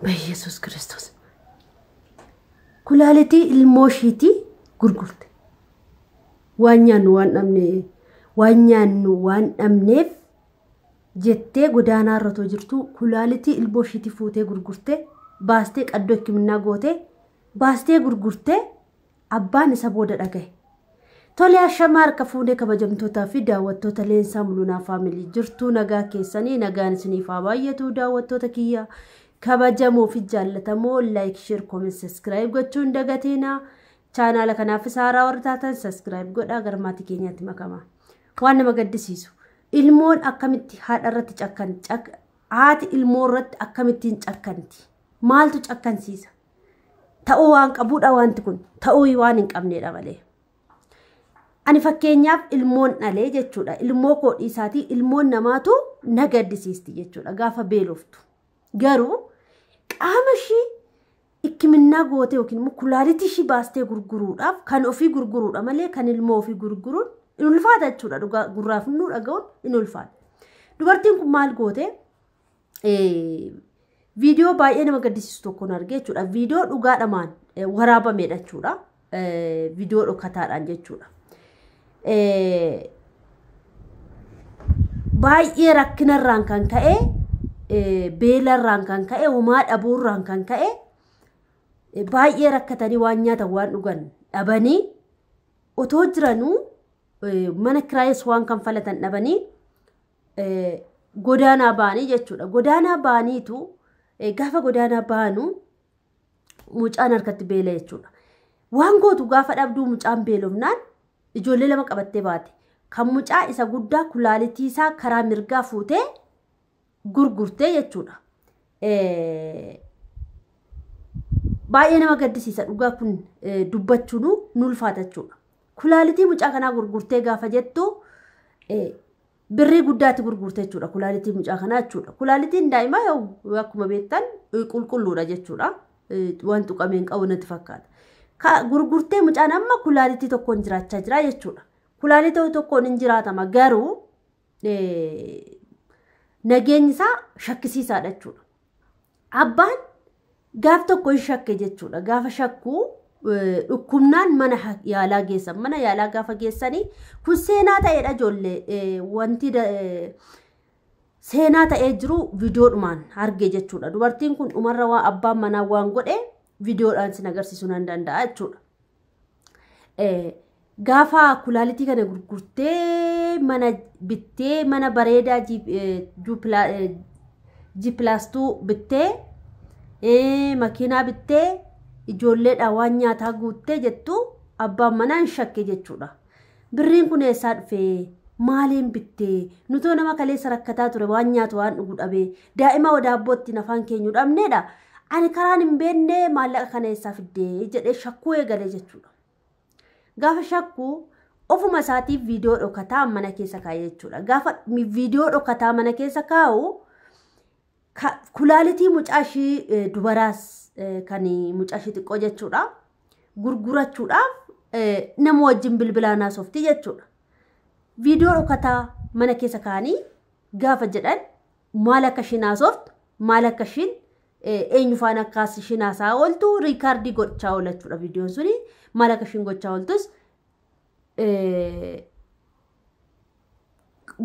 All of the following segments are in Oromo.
بيسوس كريستوس كلالتي الموشيتي غرغرت وانيان وان أمنيف جتة قدانا رتو جرتو كلالتي الموشيتي فوتي غرغرت باستيك أدوك منا غوتي باستيك غرغرت أبان سبودة أجي تولي أشمار كفوني كبجمتوتا في داوتوتا لين ساملونا فاميلي جرتو نغا كيساني نغان سنيفا بايتو داوتوتا كيا كبجمو في جالتمو لايك شير كومنت سبسكرايب غچون دغتينا channel kana fi saaraa wartaatan subscribe godha garmaati keenyatti makama waan nama gaddisiisu ilmoon akkamitti haadha irratti cakkan haati ilmoo irratti akkamittiin cakkanti maaltu cakkansiisa ta'uu waan qabuudha wanti kun ta'uu waan hin qabneedha malee ani fakkeenyaaf ilmoon dhalee jechuudha ilmoo koodhiisaatii ilmoon namaatu nagaddisiisti jechuudha gaafa beeloftu garuu qaamashi ikkiminna goote yookiin kulaaliti shi baastee gurguruudhaaf kan ofii gurguruudha malee kan ilmoo ofii gurguruun in ulfaata jechuudha gurraaf nu dhagaa'uun in ulfaata dubartiin kun maal goote viidiyoo baay'ee nama gaddisiisu tokkoon argee jechuudha viidiyoo dhugaadhamaan waraabameedha jechuudha viidiyoo dhokataadhaan jechuudha baay'ee rakkinarraan kan ka'e beelarraan kan ka'e homaa dhabuurraan kan ka'e baay'ee rakkatanii waan nyaatan waan dhugan dhabanii otoo jiranuu mana kiraayes waan kan falatan dhabanii godaanaa baanii jechuudha godaanaa baaniitu gaafa godaanaa baanu mucaan harkatti beela jechuudha waan gootu gaafa dhabduu mucaan beelofnaan ijoollee lama qabattee baate kan mucaa isa guddaa kulaalitii isaa karaa mirgaa fuutee gurgurtee jechuudha baay'ee nama gaddisiisa dhugaa kun dubbachuun nulfaata jechuudha kulaalitii mucaa kanaa gurgurtee gaafa jettu birrii guddaatti gurgurtee jechuudha kulaalitii mucaa kanaa jechuudha kulaalitiin daa'imaa yoo akkuma beektan qulqulluudha jechuudha waan tuqameen qabu natti fakkaata gurgurtee mucaan amma kulaalitii tokkoon jiraachaa jira jechuudha kulaalitii tokkoon hin jiraatama garuu nageenyi isaa shakkisiisaadha jechuudha abbaan gaaf tokko hin shakke jechuudha gaafa shakkuu dhukkubnaan mana yaalaa geessan mana yaalaa gaafa geessanii kun seenaa ta'eedha ijoollee wanti seenaa ta'ee jiru viidiyoodhumaan arge jechuudha dubartiin kun dhumarra waan abbaan manaa waan godhe viidiyoodhaan sin agarsiisuu nan danda'a jechuudha gaafa kulaalitii kana gurgurtee mana bittee mana bareedaa G+2 bittee makiinaa bittee ijoolleedha waan nyaataa guuttee jettu abbaan manaa hin shakke jechuudha birriin kun eessaa dhufee maaliin bittee nutoo nama kaleessa rakkataa ture waan nyaatu waan dhugu dhabee daa'ima wadaabbootti afaan keenyu dhabneedha ani karaan hin beenne maallaqa kana eessaa fiddee jedhee shakkuu eegale jechuudha gaafa shakkuu ofuma isaatiif viidiyoo dhokataa mana keessa kaa'e jechuudha gaafa viidiyoo dhokataa mana keessa kaa'u kulaalitii mucaashii dubaraas kan mucaashii xiqqoo jechuudha gurgurachuudhaaf nama wajjin bilbilaanaa softii jechuudha viidiyoo dhokataa mana keessa kaanii gaafa jedhan maal akka shinaa soft maal akka shin eenyu faana akkaas shinaasaa ooltu riikaardii gochaa oolachuudha viidiyoon suni maal akka shin gochaa ooltus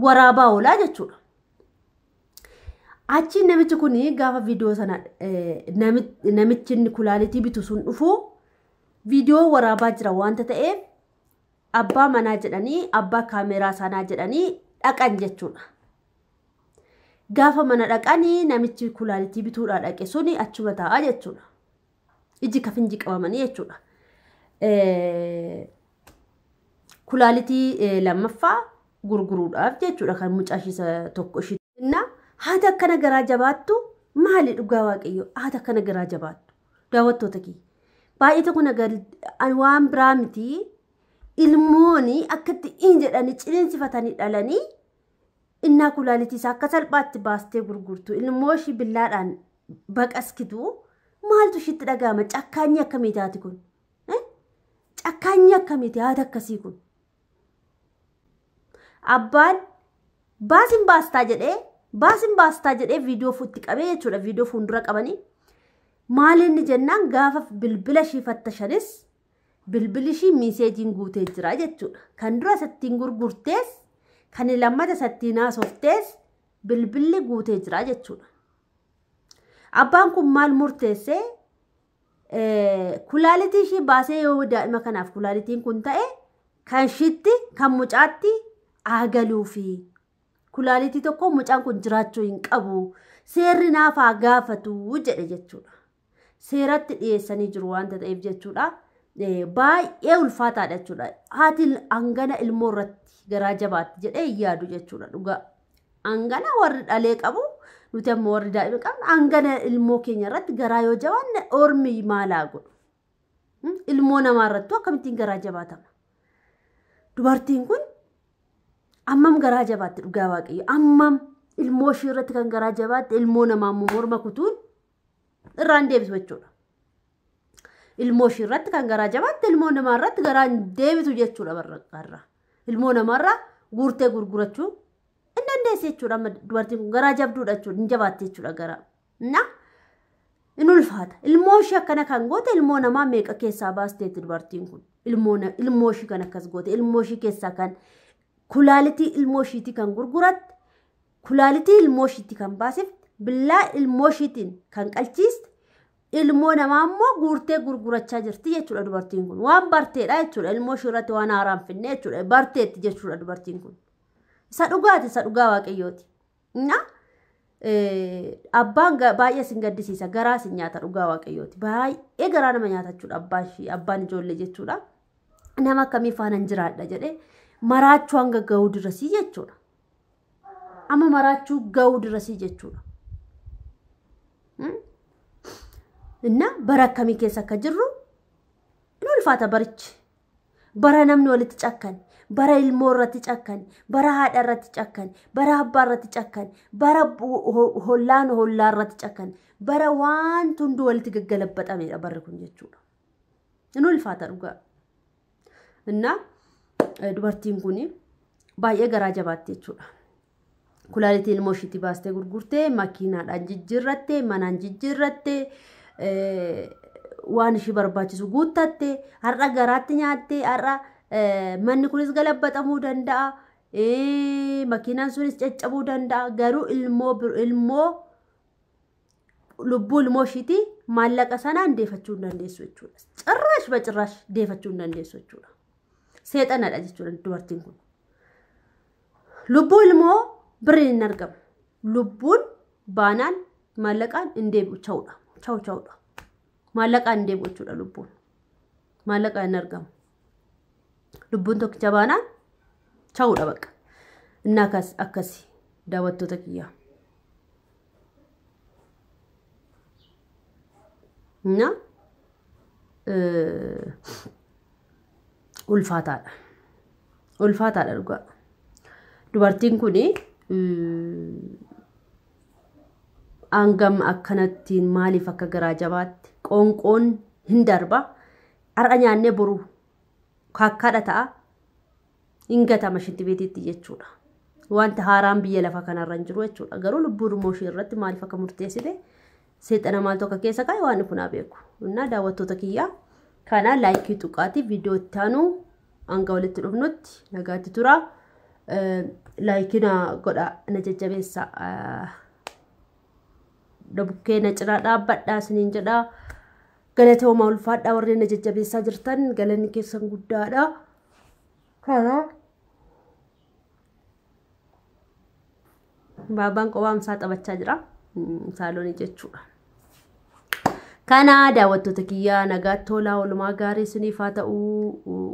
waraabaa oolaa jechuudha achi namichi kun gaafa viidiyoo sana namichi kulaalitii bitu sun dhufu viidiyoo waraabaa jira wanta ta'eef abbaa manaa jedhanii abbaa kaameraa sanaa jedhanii dhaqan jechuudha gaafa mana dhaqanii namichi kulaalitii bituudhaa dhaqe suni achuma taa'aa jechuudha iji kafinji qabamanii jechuudha kulaalitii lammaffaa gurguruudhaaf jechuudha kan mucaashisa tokko ishittinna haata akkana garaa jabaattu maali dhugaa waaqayyo haata akkana garaa jabaattu daawwattoota kee baay'ee tokko waan biraa miti ilmooni akkatti in jedhanii ciniinsifatanii dhalanii innaa kulaalitii isaa akka salphaatti baastee gurgurtu ilmoo ishii billaadhaan baqaskitu maaltu ishitti dhaga'ama cakkaanyi akkamiitaati kun cakkaanyi akkamiiti haata akkasii kun abbaan baasin baastaa jedhee viidiyoo fuutti qabee jechuudha viidiyoo fuuldura qabanii maalin jennaan gaafa bilbila shii fattashanis bilbilli shii miseejiin guutee jira jechuudha. Kan dura sattiin gurgurtees kan lammata sattiin haasoftees bilbilli guutee jira jechuudha. Abbaan kun maal murteessee kulaalitii shii baasee yoo daa'ima kanaaf kulaalitiin kun ta'e kan shiitti kan mucaatti aagaluufi kulaalitii tokko mucaan kun jiraachuu hin qabu seerri naaf haa gaafatu jedhe jechuudha. Seeratti dhiyeessanii jiru waanta ta'eef jechuudha. Baay'ee ulfaataadha jechuudha. Haati hangana ilmoo irratti garaa jabaatti jedhee yaadu jechuudha. Dhugaa hangana warri dhalee qabu nuti ammoo warri daa'ima qabna hangana ilmoo keenya irratti garaa yoo jabaanne ormi maalaa godhu. Ilmoo namaa irratti akkamittiin garaa jabaatama. Dubartiin kun ammam garaa jabaatti dhugaa waaqayyo ammam ilmoo ishee irratti kan garaa jabaatti ilmoo namaa morma kutuun irraan deebisu jechuudha. Ilmoo ishee irratti kan garaa jabaatti ilmoo namaa irratti garaa deebisu jechuudha barraaqarra. Ilmoo namaa irraa guurtee gurgurachuu hin dandeessu jechuudha. Dubartiin kun garaa jabduudha jechuudha. Hin jabaatti jechuudha garaa. In ulfaata. Ilmoo ishee akkana kan goote ilmoo namaa meeqa keessaa baasteetti dubartiin kun. Ilmoo ishee kan akkas goote ilmoo ishee keessaa kan kulaalitii ilmoo isheetii kan gurguratte kulaalitii ilmoo isheetii kan baasifte billaa ilmoo isheetiin kan qalchiiste ilmoo namaa immoo guurtee gurgurachaa jirti jechuudha dubartiin kun. Waan barteedha jechuudha. Ilmoo ishee irratti waan haaraan finne jechuudha. Barteetti jechuudha dubartiin kun. Isa dhugaati isa dhugaa waaqayyooti. Abbaan baay'ee sin gaddisiisa garaa sin nyaata dhugaa waaqayyooti. Baay'ee garaa nama nyaata jechuudha abbaan ijoollee jechuudha. Nama akkamii faana jiraadha jedhee maraachuu hanga ga'uu dirasii jechuudha. Amma maraachuu ga'uu dirasii jechuudha. Bara akkamii keessa akka jirru in ulfaata barichi. Bara namni walitti cakkan, bara ilmoo irratti cakkan, bara haadha irratti cakkan, bara abbaa irratti cakkan, bara hollaa irratti cakkan, bara waan tundu walitti gaggalabatamedha barri kun jechuudha. In ulfaata dhugaa. Dubartiin kun baay'ee garaa jabaatti jechuudha. Kulaalitii ilmoo isheetii baastee gurgurtee makiinaadhaan jijjiirrattee manaan jijjiirrattee waan ishee barbaachisu guuttattee har'a garaatti nyaattee har'a manni kunis galabatamuu danda'a. Makiinaan sunis caccabuu danda'a. Garuu ilmoo lubbuu ilmoo isheetii maallaqa sanaan deeffachuu hin dandeessu jechuudha. Cirraash deeffachuu hin dandeessu jechuudha. Seexanadha jechuudha dubartiin kun. Lubbuu ilmoo birriin hin argamu. Lubbuun baanaan maallaqaan hin deebi'u chawudha. Chawudha. Maallaqaan hin deebi'u jechuudha lubbuun. Maallaqaan hin argamu. Lubbuun tokkicha baanaan chawudha bakka. Inni akkasii daawwattoota kiyyaa. Ulfaataadha dhugaa. Dubartiin kun hangam akkanattiin maaliif akka garaa jabaatti qoonqoon hin darba har'a nyaannee boru kakkaadha ta'a hin gatama shitti beetiitti jechuudha. Wanta haaraan biyya lafa kanarra hin jiru jechuudha. Garuu lubbuun immoo ishee irratti maaliif akka murteessite seexana maaltu akka keessa kaa'e waan kun beeku. Daawwattoota kiyyaa kana laayikii tuqaati viidiyoo itti aanu hanga walitti dhufnutti nagaatti tura. Laayikina godha na jajjabeessa. Dabukkee na cinaa dhaabbadhaa isiniin jedha. Galatooma ulfaadhaa warreen na jajjabeessaa jirtan galanni keessan guddaadha. Kana baabaan qobaamsaa taphachaa jira. Saaloonii jechuudha. Kana daawwattoota kiyyaa nagaatti tolaa oolmaa gaarii isiniif haa ta'u.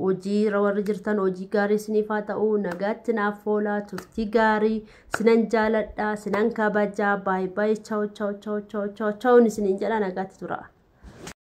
Hojii warri jirtan hojii gaarii isiniif haa ta'u. Nagaatti naaf oolaa turtii gaarii sinan jaaladha sinan kabajaa baay'ee chaw isiniin jedha nagaatti tura.